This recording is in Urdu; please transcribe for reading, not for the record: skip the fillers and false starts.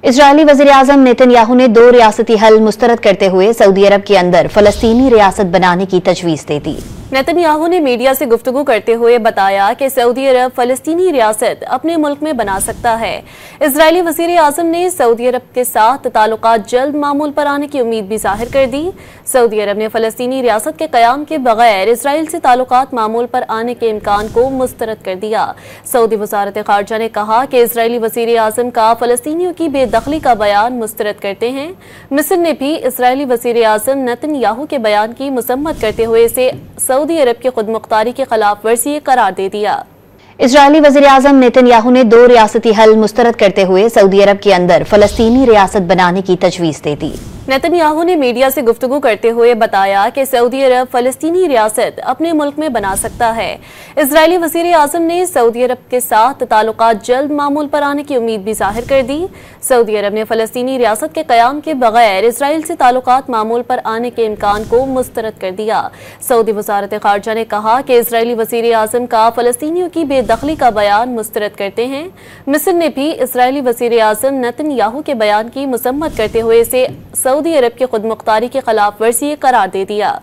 اسرائیلی وزیراعظم نیتن یاہو نے 2 ریاستی حل مسترد کرتے ہوئے سعودی عرب کے اندر فلسطینی ریاست بنانے کی تجویز دے دی۔ نیتن یاہو نے میڈیا سے گفتگو کرتے ہوئے بتایا کہ سعودی عرب فلسطینی ریاست اپنے ملک میں بنا سکتا ہے۔ اسرائیلی وزیر اعظم نے سعودی عرب کے ساتھ تعلقات جلد معمول پر آنے کی امید بھی ظاہر کر دی۔ سعودی عرب نے فلسطینی ریاست کے قیام کے بغیر اسرائیل سے تعلقات معمول پر آنے کے امکان کو مسترد کر دیا۔ سعودی وزارت خارجہ نے کہا کہ اسرائیلی وزیر اعظم کا فلسطینیوں کی بے دخلی کا بیان مسترد کرتے ہیں۔ مصر نے بھی اسرائیلی وزیر اعظم نیتن یاہو کے بیان کی مذمت کرتے ہوئے اسے سعودی عرب کی خود مختاری کی خلاف ورزی قرار دے دیا۔ اسرائیلی وزیر اعظم نیتن یاہو نے 2 ریاستی حل مسترد کرتے ہوئے سعودی عرب کے اندر فلسطینی ریاست بنانے کی تجویز دے دی۔ نیتن یاہو نے میڈیا سے گفتگو کرتے ہوئے بتایا کہ سعودی عرب فلسطینی ریاست اپنے ملک میں بنا سکتا ہے۔ اسرائیلی وزیر اعظم نے سعودی عرب کے ساتھ تعلقات جلد معمول پر آنے کی امید بھی ظاہر کر دی۔ سعودی عرب نے فلسطینی ریاست کے قیام کے بغیر اسرائیل سے تعلقات معمول پر آنے کے امکان کو مسترد کر دیا۔ سعودی وزارت خارجہ نے کہا کہ اسرائیلی وزیر اعظم کا فلسطینیوں کی بے دخلی کا بیان مسترد کرتے ہیں۔ مصر نے بھی اسرائیلی وزیر اعظم نیتن یاہو کے بیان کی مذمت کرتے ہوئے اسے سعودی عرب کی خود مختاری کی خلاف ورزی قرار دے دیا۔